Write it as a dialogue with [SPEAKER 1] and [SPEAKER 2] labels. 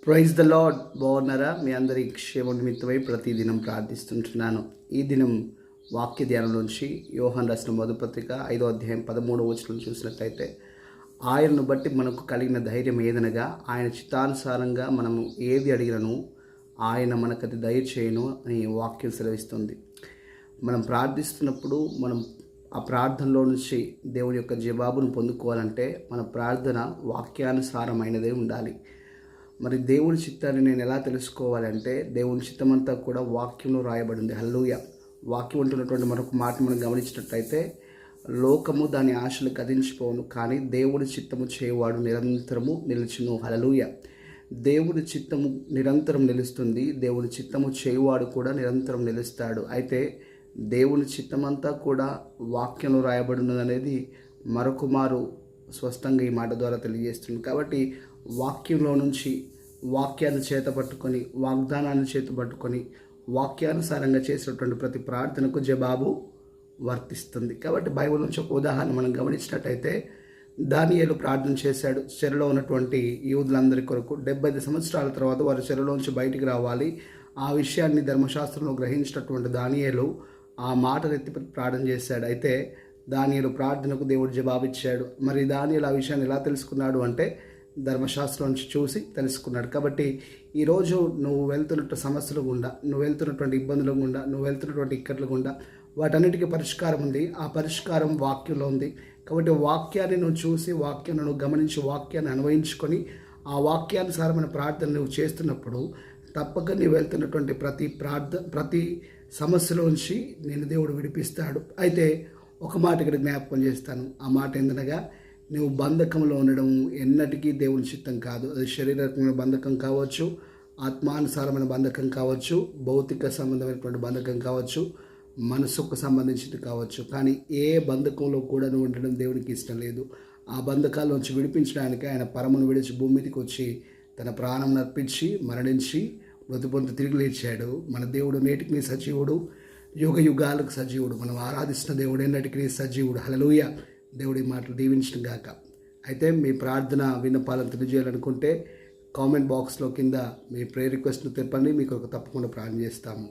[SPEAKER 1] Praise the lord. బాగున్నారా? మీ అందరి క్షేమ నిమిత్తమై ప్రతిదినం ప్రార్థిస్తుంటున్నాను. ఈ దినం వాక్య ధ్యానం నుంచి యోహాను రాసిన మొదటి పత్రిక 5వ అధ్యాయం 13వ వచనం చూసినట్లయితే, ఆయనను బట్టి మనకు కలిగిన ధైర్యం ఏదనగా, ఆయన చిత్తానుసారంగా మనము ఏది అడిగినను ఆయన మనకది దయచేయును అని వాక్యం సెలవిస్తుంది. మనం ప్రార్థిస్తున్నప్పుడు మనం ఆ ప్రార్థనలో నుంచి దేవుని యొక్క జవాబును పొందుకోవాలంటే మన ప్రార్థన వాక్యానుసారమైనదే ఉండాలి. మరి దేవుని చిత్తాన్ని నేను ఎలా తెలుసుకోవాలంటే, దేవుని చిత్తమంతా కూడా వాక్యంలో రాయబడింది. హల్లెలూయా. వాక్యం ఉంటున్నటువంటి మరొక మాట మనం గమనించినట్లయితే, లోకము దాని ఆశలు గతించిపోవును, కానీ దేవుని చిత్తము చేయవాడు నిరంతరము నిలుచును. హల్లెలూయా. దేవుని చిత్తము నిరంతరం నిలుస్తుంది, దేవుని చిత్తము చేయవాడు కూడా నిరంతరం నిలుస్తాడు. అయితే దేవుని చిత్తమంతా కూడా వాక్యంలో రాయబడి ఉన్నదనేది మరొక మారు స్పష్టంగా ఈ మాట ద్వారా తెలియజేస్తుంది. కాబట్టి వాక్యంలో నుంచి వాక్యాన్ని చేత పట్టుకొని, వాగ్దానాన్ని చేత పట్టుకొని, వాక్యానుసారంగా చేసినటువంటి ప్రతి ప్రార్థనకు జవాబు వర్తిస్తుంది. కాబట్టి బైబిల్ నుంచి ఒక ఉదాహరణ మనం గమనించినట్టయితే, దానియేలు ప్రార్థన చేశాడు. చెరలో ఉన్నటువంటి యూదులందరి కొరకు 75 సంవత్సరాల తర్వాత వారు చెరలోంచి బయటికి రావాలి. ఆ విషయాన్ని ధర్మశాస్త్రంలో గ్రహించినటువంటి దానియేలు ఆ మాటను ఎత్తిపెట్టి ప్రార్థన చేశాడు. అయితే దానియేలు ప్రార్థనకు దేవుడు జవాబిచ్చాడు. మరి దానియేలు ఆ విషయాన్ని ఎలా తెలుసుకున్నాడు అంటే, ధర్మశాస్త్రం నుంచి చూసి తెలుసుకున్నాడు. కాబట్టి ఈరోజు నువ్వు వెళ్తున్నట్టు సమస్యలు గుండా, నువ్వు వెళ్తున్నటువంటి ఇబ్బందుల గుండా, నువ్వు వెళ్తున్నటువంటి ఇక్కట్ల గుండా వాటన్నిటికీ పరిష్కారం ఉంది. ఆ పరిష్కారం వాక్యంలో ఉంది. కాబట్టి వాక్యాన్ని నువ్వు చూసి, వాక్యాన్ని నువ్వు గమనించి, వాక్యాన్ని అన్వయించుకొని ఆ వాక్యానుసారమైన ప్రార్థన నువ్వు చేస్తున్నప్పుడు తప్పక నీవు వెళ్తున్నటువంటి ప్రతి సమస్యలోంచి నేను దేవుడు విడిపిస్తాడు. అయితే ఒక మాట ఇక్కడ జ్ఞాపకం చేస్తాను. ఆ మాట ఏందనగా, నువ్వు బంధకంలో ఉండడం ఎన్నటికీ దేవుని చిత్తం కాదు. అది శరీరకమైన బంధకం కావచ్చు, ఆత్మానుసారమైన బంధకం కావచ్చు, భౌతిక సంబంధమైనటువంటి బంధకం కావచ్చు, మనసుకు సంబంధించింది కావచ్చు. కానీ ఏ బంధకంలో కూడా నువ్వు ఉండడం దేవునికి ఇష్టం లేదు. ఆ బంధకాల నుంచి విడిపించడానికి ఆయన పరమును విడిచి భూమి మీదకి వచ్చి తన ప్రాణం అర్పించి మరణించి మృతి పొంది తిరిగి లేచాడు. మన దేవుడు నేటికి సజీవుడు, యుగ యుగాలకు సజీవుడు. మనం ఆరాధిస్తున్న దేవుడు ఎన్నటికీ సజీవుడు. హల్లెలూయా. దేవుడి మాటలు దీవించడం గాక. అయితే మీ ప్రార్థన విన్నపాలను తెలియజేయాలనుకుంటే కామెంట్ బాక్స్లో కింద మీ ప్రేయర్ రిక్వెస్ట్ను తెప్పండి. మీకు తప్పకుండా ప్రార్థన చేస్తాము.